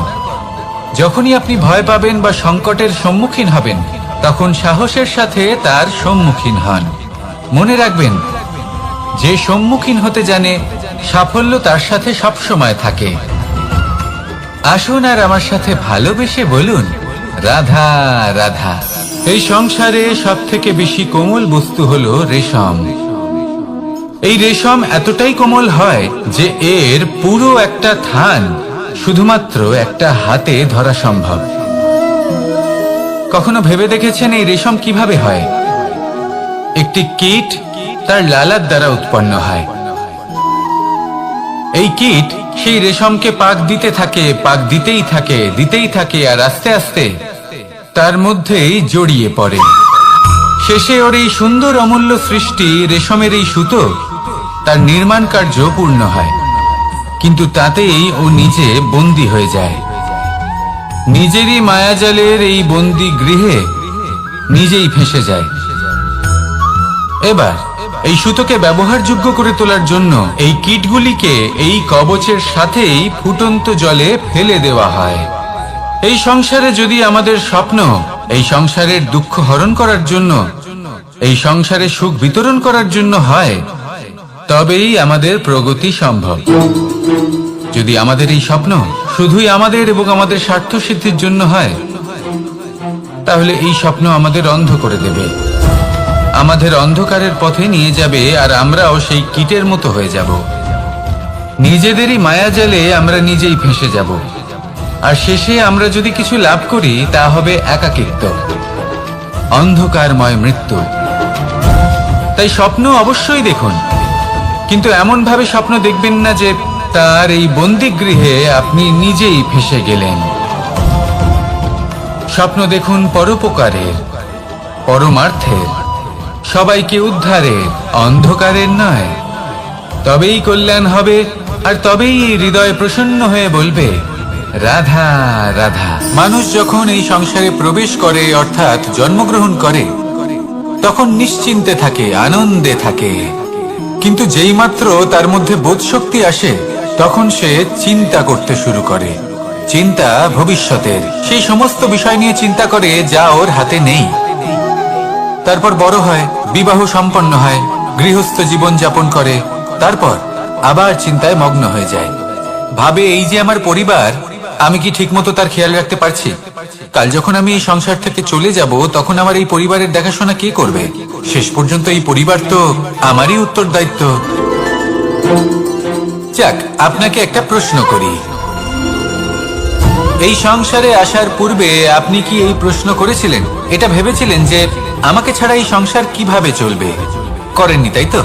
যখনই আপনি ভয় পাবেন বা সংকটের সম্মুখীন হবেন, তখন সাহসের সাথে তার সম্মুখীন হন। মনে রাখবেন, যে সম্মুখীন হতে জানে সাফল্য তার সাথে সবসময় থাকে। আসুন আর আমার সাথে ভালোবেসে বলুন, রাধা রাধা। এই সংসারে সব থেকে বেশি কোমল বস্তু হলো রেশম। এই রেশম এতটাই কোমল হয় যে এর পুরো একটা থান শুধুমাত্র একটা হাতে ধরা সম্ভব। কখনো ভেবে দেখেছেন এই রেশম কিভাবে হয়? একটি কীট তার লালার দ্বারা উৎপন্ন হয়। এই কীট সেই রেশমকে পাক দিতে থাকে, পাক দিতেই থাকে, দিতেই থাকে, আর আস্তে আস্তে তার মধ্যেই জড়িয়ে পড়ে। শেষে ওর এই সুন্দর অমূল্য সৃষ্টি রেশমের এই সুতো, তার নির্মাণ কার্য পূর্ণ হয়। কিন্তু তাতেই ও নিজে বন্দী হয়ে যায়। নিজেরই মায়াজালের এই বন্দী গৃহে নিজেই ফেঁসে যায়। এবার এই সুতোকে ব্যবহারযোগ্য করে তোলার জন্য এই কীটগুলিকে এই কবচের সাথেই ফুটন্ত জলে ফেলে দেওয়া হয়। এই সংসারে যদি আমাদের স্বপ্ন এই সংসারের দুঃখ হরণ করার জন্য, এই সংসারে সুখ বিতরণ করার জন্য হয়, তবেই আমাদের প্রগতি সম্ভব। যদি আমাদের এই স্বপ্ন শুধুই আমাদের এবং আমাদের স্বার্থ সিদ্ধির জন্য হয়, তাহলে এই স্বপ্ন আমাদের অন্ধ করে দেবে, আমাদের অন্ধকারের পথে নিয়ে যাবে, আর আমরাও সেই কীটের মতো হয়ে যাব। নিজেদেরই মায়াজালে আমরা নিজেই ফেঁসে যাব, আর শেষে আমরা যদি কিছু লাভ করি তা হবে একাকিত্ব, অন্ধকারময় মৃত্যু। তাই স্বপ্ন অবশ্যই দেখুন, কিন্তু এমন ভাবে স্বপ্ন দেখবেন না যে তার এই বন্দিগৃহে আপনি নিজেই ফেঁসে গেলেন। স্বপ্ন দেখুন পরোপকারের, পরমার্থের, সবাইকে উদ্ধারের, অন্ধকারের নয়। তবেই কল্যাণ হবে, আর তবেই হৃদয় প্রসন্ন হয়ে বলবে রাধা রাধা। মানুষ যখন এই সংসারে প্রবেশ করে, অর্থাৎ জন্মগ্রহণ করে, তখন নিশ্চিন্তে থাকে, আনন্দে থাকে। কিন্তু যেই মাত্র তার মধ্যে বোধশক্তি আসে, তখন সে চিন্তা করতে শুরু করে। চিন্তা ভবিষ্যতের, সেই সমস্ত বিষয় নিয়ে চিন্তা করে যা ওর হাতে নেই। তারপর বড় হয়, বিবাহ সম্পন্ন হয়, গৃহস্থ জীবন যাপন করে, তারপর আবার চিন্তায় মগ্ন হয়ে যায়। ভাবে এই যে আমার পরিবার, আমি কি ঠিকমতো তার খেয়াল রাখতে পারছি? কাল যখন আমি এই সংসার থেকে চলে যাব, তখন আমার এই পরিবারের দেখাশোনা কে করবে? শেষ পর্যন্ত এই পরিবার তো আমারই উত্তরদায়িত্ব। যাক, আপনাকে একটা প্রশ্ন করি। এই সংসারে আসার পূর্বে আপনি কি এই প্রশ্ন করেছিলেন, এটা ভেবেছিলেন যে আমাকে ছাড়া এই সংসার কিভাবে চলবে? করেননি, তাই তো?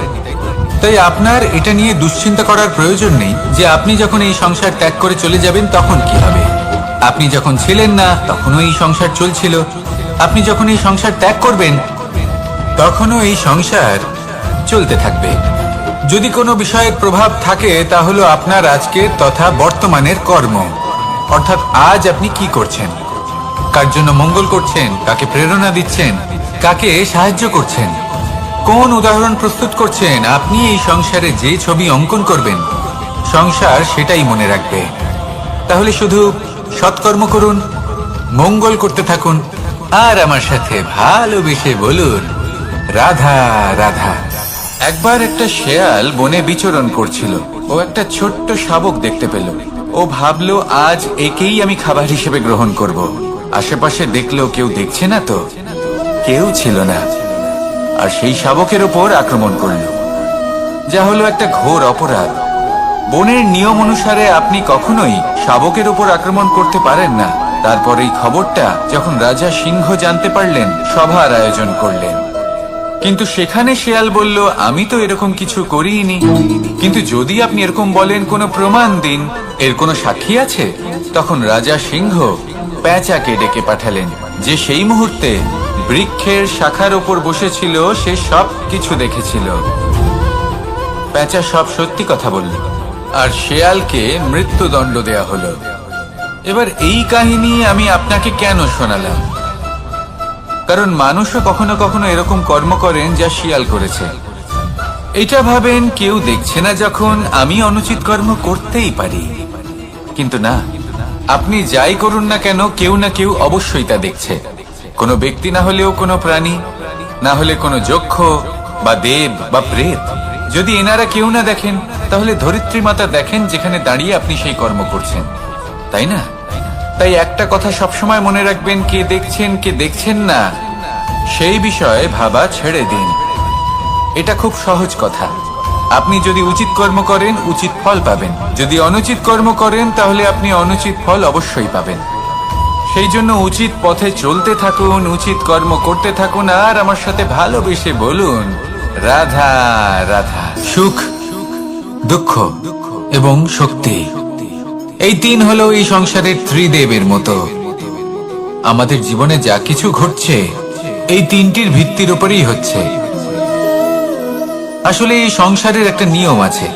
তাই আপনার এটা নিয়ে দুশ্চিন্তা করার প্রয়োজন নেই যে আপনি যখন এই সংসার ত্যাগ করে চলে যাবেন তখন কি হবে। আপনি যখন ছিলেন না তখনও এই সংসার চলছিল, আপনি যখন এই সংসার ত্যাগ করবেন তখনও এই সংসার চলতে থাকবে। যদি কোনো বিষয়ের প্রভাব থাকে তা হলো আপনার আজকের তথা বর্তমানের কর্ম, অর্থাৎ আজ আপনি কি করছেন, কার জন্য মঙ্গল করছেন, কাকে প্রেরণা দিচ্ছেন, কাকে সাহায্য করছেন, কোন উদাহরণ প্রস্তুত করছেন। আপনি এই সংসারে যে ছবি অঙ্কন করবেন, সংসার সেটাই মনে রাখবে। তাহলে শুধু সৎকর্ম করুন, মঙ্গল করতে থাকুন, আর আমার সাথে ভালোবেসে বলুন রাধা রাধা। একবার একটা শেয়াল বনে বিচরণ করছিল। ও একটা ছোট্ট শাবক দেখতে পেল। ও ভাবলো আজ একেই আমি খাবার হিসেবে গ্রহণ করব। আশেপাশে দেখলো কেউ দেখছে না, তো কেউ ছিল না, আর সেই শাবকের ওপর আক্রমণ করল, যা হলো একটা ঘোর অপরাধ। বনের নিয়ম অনুসারে আপনি কখনোই শাবকের ওপর আক্রমণ করতে পারেন না। তারপর এই খবরটা যখন রাজা সিংহ জানতে পারলেন, সভার আয়োজন করলেন। কিন্তু সেখানে শেয়াল বলল, আমি তো এরকম কিছু করিনি। কিন্তু যদি আপনি এরকম বলেন, কোনো প্রমাণ দিন, এর কোনো সাক্ষী আছে? তখন রাজা সিংহ পেঁচাকে ডেকে পাঠালেন, যে সেই মুহূর্তে বৃক্ষের শাখার ওপর বসেছিল, সে সব কিছু দেখেছিল। পেঁচা সব সত্যি কথা বলল, আর শেয়ালকে মৃত্যুদণ্ড দেয়া হলো। এবার এই কাহিনী আমি আপনাকে কেন শোনালাম? কারণ মানুষও কখনো কখনো এরকম কর্ম করেন যা শিয়াল করেছে। এটা ভাবেন কেউ দেখছে না, যখন আমি অনুচিত কর্ম করতেই পারি। কিন্তু না, আপনি যাই করুন না কেন, কেউ না কেউ অবশ্যই তা দেখছে। কোনো ব্যক্তি না হলেও কোনো প্রাণী, না হলে কোনো যক্ষ বা দেব বা প্রেত। যদি এনারা কেউ না দেখেন, তাহলে ধরিত্রী মাতা দেখেন, যেখানে দাঁড়িয়ে আপনি সেই কর্ম করছেন, তাই না? তাই একটা কথা সবসময় মনে রাখবেন, কে দেখছেন কে দেখছেন না সেই বিষয়ে ভাবা ছেড়ে দিন। এটা খুব সহজ কথা। আপনি যদি উচিত কর্ম করেন, উচিত ফল পাবেন। যদি অনুচিত কর্ম করেন, তাহলে আপনি অনুচিত ফল অবশ্যই পাবেন। সেই জন্য উচিত পথে চলতে থাকুন, উচিত কর্ম করতে থাকুন, আর আমার সাথে ভালোবেসে বলুন রাধা রাধা। সুখ, দুঃখ এবং শক্তি, এই তিন হলো এই সংসারের ত্রিদেবের মতো। আমাদের জীবনে যা কিছু ঘটছে এই তিনটির ভিত্তির উপরেই হচ্ছে। আসলে এই সংসারের একটা নিয়ম আছে,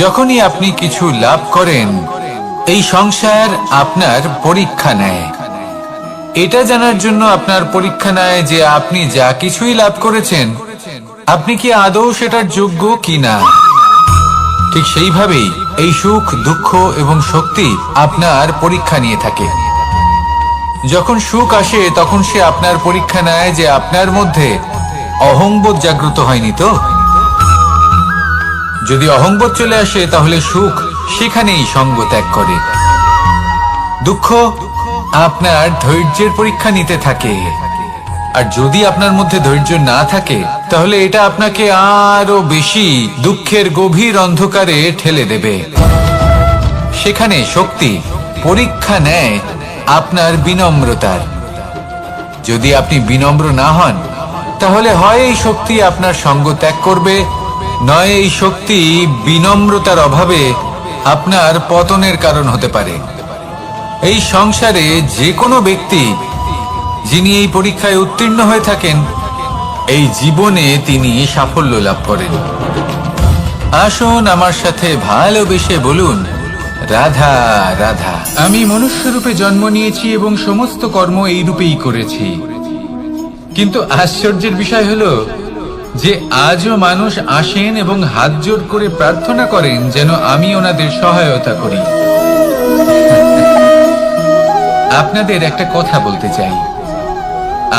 যখনই আপনি কিছু লাভ করেন, এই সংসার আপনার পরীক্ষা নেয়। এটা জানার জন্য আপনার পরীক্ষা নেয় যে আপনি যা কিছুই লাভ করেছেন, আপনি কি আদৌ সেটার যোগ্য কিনা। ঠিক সেইভাবেই এই সুখ, দুঃখ এবং শক্তি আপনার পরীক্ষা নিয়ে থাকে। যখন সুখ আসে, তখন সে আপনার পরীক্ষা নেয় যে আপনার মধ্যে অহংবোধ জাগ্রত হয়নি তো। যদি অহংবোধ চলে আসে, তাহলে সুখ সেখানেই সঙ্গ ত্যাগ করে। দুঃখ আপনার ধৈর্যের পরীক্ষা নিতে থাকে। আর যদি আপনার মধ্যে ধৈর্য না থাকে তাহলে এটা আপনাকে আরো বেশি দুঃখের গভীর অন্ধকারে ঠেলে দেবে। সেখানে শক্তি পরীক্ষা নেয় আপনার বিনম্রতার। যদি আপনি বিনম্র না হন তাহলে হয় এই শক্তি আপনার সঙ্গ ত্যাগ করবে, নয় এই শক্তি বিনম্রতার অভাবে আপনার পতনের কারণ হতে পারে। এই সংসারে যে কোনো ব্যক্তি যিনি এই পরীক্ষায় উত্তীর্ণ হয়ে থাকেন, এই জীবনে তিনি সাফল্য লাভ করেন। আসুন আমার সাথে ভালোবেসে বলুন, রাধা রাধা। আমি মনুষ্য রূপে জন্ম নিয়েছি এবং সমস্ত কর্ম এই রূপেই করেছি, কিন্তু আশ্চর্যের বিষয় হলো যে আজও মানুষ আসেন এবং হাত জোড় করে প্রার্থনা করেন যেন আমি ওনাদের সহায়তা করি। আপনাদের একটা কথা বলতে চাই,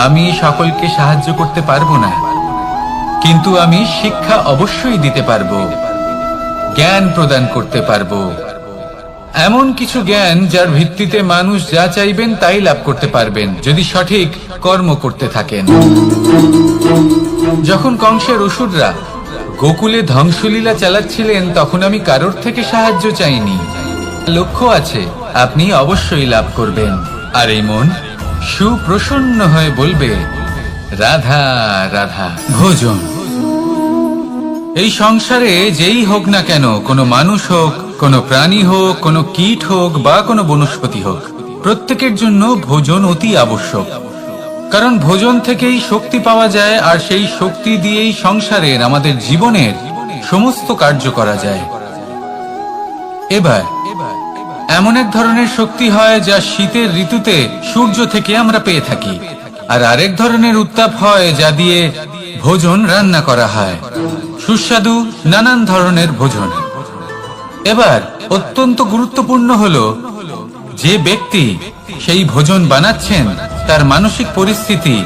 আমি সকলকে সাহায্য করতে পারবো না, কিন্তু আমি শিক্ষা অবশ্যই দিতে পারবো, জ্ঞান প্রদান করতে পারবো, এমন কিছু জ্ঞান যার ভিত্তিতে মানুষ যা চাইবেন তাই লাভ করতে পারবেন যদি সঠিক কর্ম করতে থাকেন। যখন কংসের অসুররা গোকুলে ধ্বংসলীলা চালাচ্ছিলেন তখন আমি কারোর থেকে সাহায্য চাইনি। লক্ষ্য আছে, আপনি অবশ্যই লাভ করবেন। আর এই মন সুপ্রসন্ন হয়ে বলবে, রাধা রাধা। ভোজন এই সংসারে যেই হোক না কেন, কোনো মানুষ হোক, কোনো প্রাণী হোক, কোনো কীট হোক বা কোনো বনস্পতি হোক, প্রত্যেকের জন্য ভোজন অতি আবশ্যক। কারণ ভোজন থেকেই শক্তি পাওয়া যায়, আর সেই শক্তি দিয়েই সংসারের আমাদের জীবনের সমস্ত কার্য করা যায়। এবার এমন এক ধরনের শক্তি হয় যা শীতের ঋতুতে সূর্য থেকে আমরা পেয়ে থাকি, আর আরেক ধরনের উত্তাপ হয় যা দিয়ে ভোজন রান্না করা হয়, সুস্বাদু নানান ধরনের ভোজন। এবার অত্যন্ত গুরুত্বপূর্ণ হলো যে ব্যক্তি সেই ভোজন বানাচ্ছেন তার মানসিক পরিস্থিতি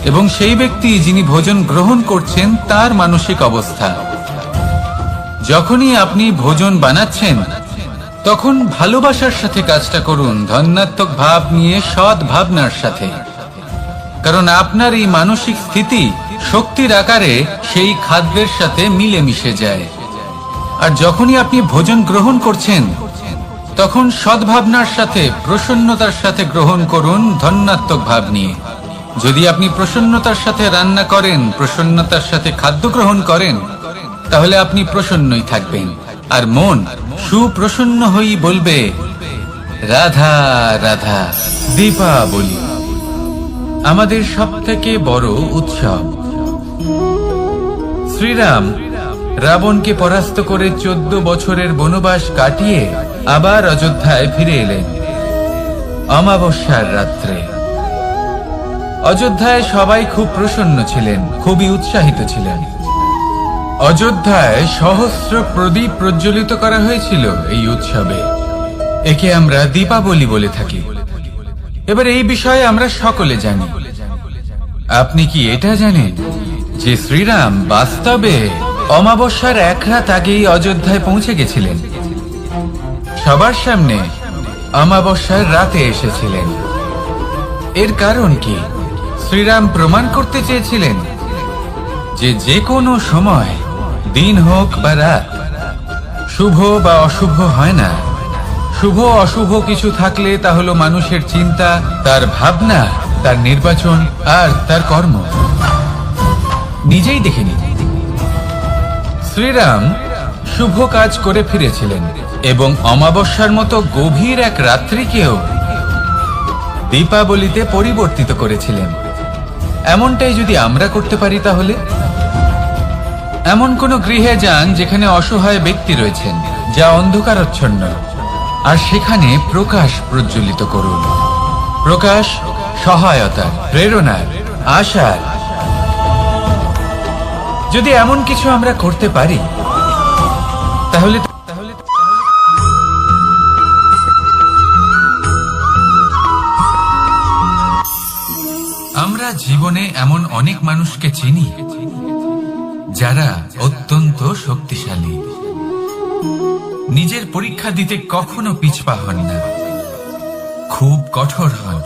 এবং সেই ব্যক্তি যিনি ভোজন গ্রহণ করছেন তার মানসিক অবস্থা। যখনই আপনি ভোজন বানাচ্ছেন তখন ভালোবাসার সাথে কাজটা করুন, ধন্যাত্মক ভাব নিয়ে, সৎ ভাবনার সাথে, কারণ আপনার এই মানসিক স্থিতি শক্তির আকারে সেই খাদ্যের সাথে মিলে মিশে যায়। আর যখনই আপনি ভোজন গ্রহণ করছেন তখন সদ্ভাবনার সাথে, প্রসন্নতার সাথে গ্রহণ করুন, ধন্যাত্মক ভাব নিয়ে। যদি আপনি প্রসন্নতার সাথে রান্না করেন, প্রসন্নতার সাথে খাদ্য গ্রহণ করেন, তাহলে আপনি প্রসন্নই থাকবেন, আর মন সুপ্রসন্ন হয়েই বলবে, রাধা রাধা। দীপাবলি আমাদের সবথেকে বড় উৎসব। শ্রীরাম রাবণকে পরাস্ত করে 14 বছরের বনবাস কাটিয়ে আবার অযোধ্যায় ফিরে এলেন অমাবস্যার রাত্রে। অযোধ্যায় সবাই খুব প্রসন্ন ছিলেন, খুবই উৎসাহিত ছিলেন। অযোধ্যায় সহস্র প্রদীপ প্রজ্বলিত করা হয়েছিল এই উৎসবে। একে আমরা দীপাবলি বলে থাকি। এবার এই বিষয়ে আমরা সকলে জানি। আপনি কি এটা জানেন যে শ্রীরাম বাস্তবে অমাবস্যার এক রাত আগেই অযোধ্যায় পৌঁছে গেছিলেন? সবার সামনে অমাবস্যার রাতে এসেছিলেন। এর কারণ কি? শ্রীরাম প্রমাণ করতে চেয়েছিলেন যে যে কোনো সময়, দিন হোক বা রাত, শুভ বা অশুভ হয় না। শুভ অশুভ কিছু থাকলে তা হলো মানুষের চিন্তা, তার ভাবনা, তার নির্বাচন আর তার কর্ম। নিজেই দেখে নিন, শ্রীরাম শুভ কাজ করে ফিরেছিলেন এবং অমাবস্যার মতো গভীর এক রাত্রিকেও দীপাবলিতে পরিবর্তিত করেছিলেন। এমনটাই যদি আমরা করতে পারি, তাহলে এমন কোন গৃহে যান যেখানে অসহায় ব্যক্তি রয়েছেন, যা অন্ধকারাচ্ছন্ন, আর সেখানে প্রকাশ প্রজ্বলিত করুন। প্রকাশ সহায়তার, প্রেরণার, আশার। যদি এমন কিছু আমরা করতে পারি তাহলে আমরা জীবনে এমন অনেক মানুষকে চিনি যারা অত্যন্ত শক্তিশালী, নিজের পরীক্ষা দিতে কখনো পিছপা হন না, খুব কঠোর হন,